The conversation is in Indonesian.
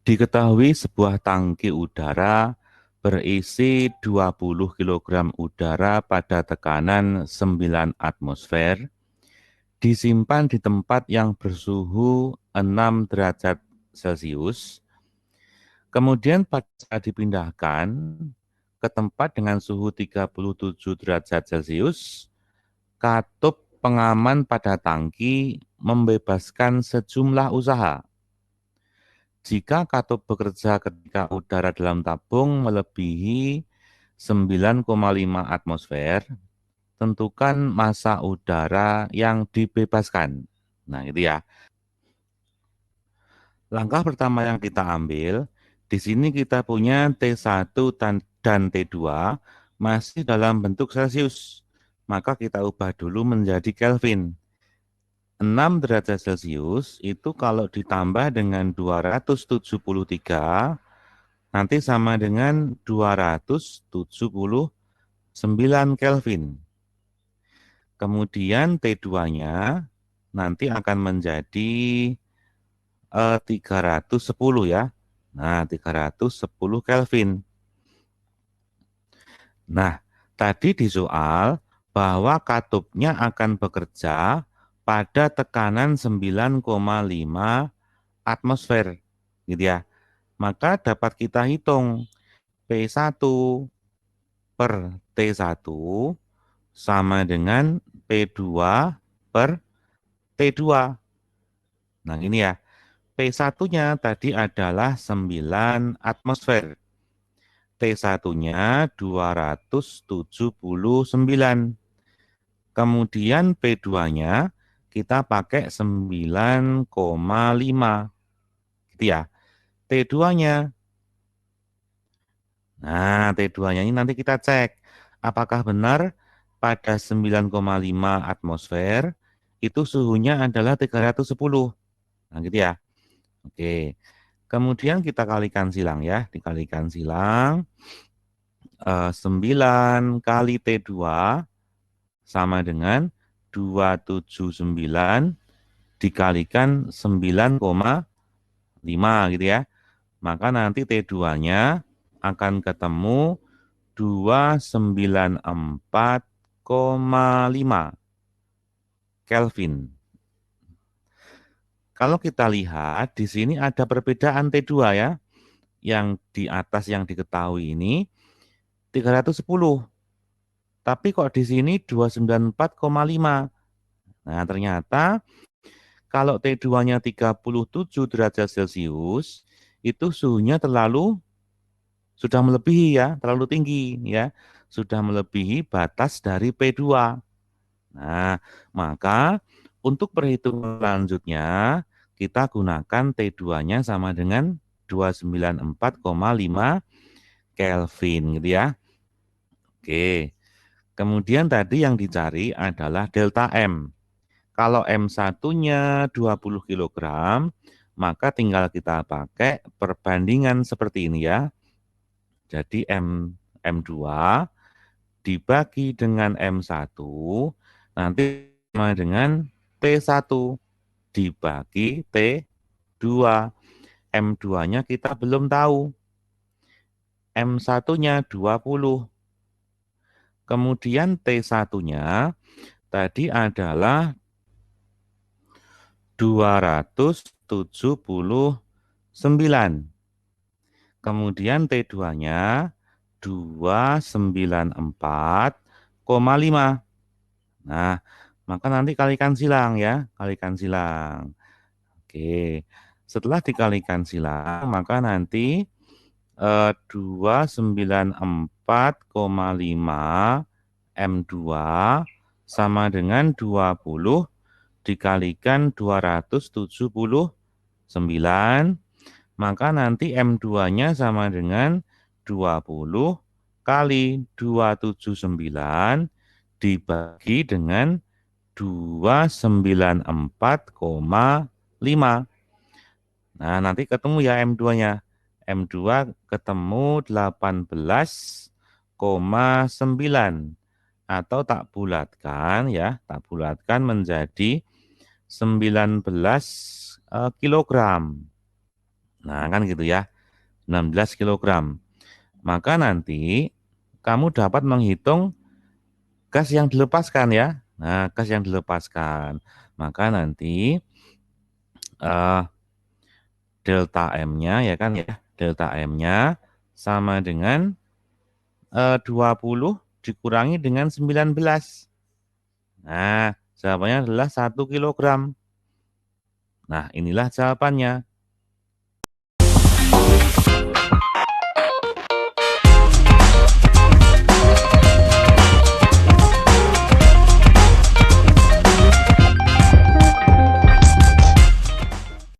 Diketahui sebuah tangki udara berisi 20 kg udara pada tekanan 9 atmosfer, disimpan di tempat yang bersuhu 6 derajat Celcius, kemudian pada saat dipindahkan ke tempat dengan suhu 37 derajat Celcius, katup pengaman pada tangki membebaskan sejumlah usaha. Jika katup bekerja ketika udara dalam tabung melebihi 9,5 atmosfer, tentukan massa udara yang dibebaskan. Nah, itu ya. Langkah pertama yang kita ambil, di sini kita punya T1 dan T2 masih dalam bentuk Celcius. Maka kita ubah dulu menjadi Kelvin. 6 derajat Celcius itu kalau ditambah dengan 273 nanti sama dengan 279 Kelvin. Kemudian T2-nya nanti akan menjadi 310 ya. Nah, 310 Kelvin. Nah, tadi di soal bahwa katupnya akan bekerja pada tekanan 9,5 atmosfer, gitu ya. Maka dapat kita hitung P1 per T1 sama dengan P2 per T2. Nah, ini ya. P1-nya tadi adalah 9 atmosfer. T1-nya 279. Kemudian P2-nya kita pakai 9,5. Gitu ya. T2-nya. Nah, T2-nya ini nanti kita cek. Apakah benar pada 9,5 atmosfer itu suhunya adalah 310. Nah, gitu ya. Oke. Kemudian kita kalikan silang ya. Dikalikan silang. 9 kali T2 sama dengan 279 dikalikan 9,5 gitu ya. Maka nanti T2-nya akan ketemu 294,5 Kelvin. Kalau kita lihat di sini ada perbedaan T2 ya. Yang di atas yang diketahui ini 310. Tapi kok di sini 294,5. Nah, ternyata kalau T2-nya 37 derajat Celcius, itu suhunya sudah melebihi ya, terlalu tinggi ya. Sudah melebihi batas dari P2. Nah, maka untuk perhitungan selanjutnya, kita gunakan T2-nya sama dengan 294,5 Kelvin gitu ya. Oke. Kemudian tadi yang dicari adalah delta M. Kalau M1-nya 20 kg, maka tinggal kita pakai perbandingan seperti ini ya. Jadi M2 dibagi dengan M1, nanti sama dengan T1 dibagi T2. M2-nya kita belum tahu. M1-nya 20. Kemudian T1-nya tadi adalah 279. Kemudian T2-nya 294,5. Nah, maka nanti kalikan silang ya, kalikan silang. Oke. Setelah dikalikan silang, maka nanti 294,5 M2 sama dengan 20 dikalikan 279, maka nanti M2-nya sama dengan 20 kali 279 dibagi dengan 294,5. Nah, nanti ketemu ya M2-nya. M2 ketemu 18,9 atau tak bulatkan ya, tak bulatkan menjadi 19 kilogram. Nah, kan gitu ya, 19 kilogram. Maka nanti kamu dapat menghitung gas yang dilepaskan ya. Nah, gas yang dilepaskan. Maka nanti eh, delta M-nya ya kan ya, delta M-nya sama dengan 20 dikurangi dengan 19. Nah, jawabannya adalah 1 kilogram. Nah, inilah jawabannya.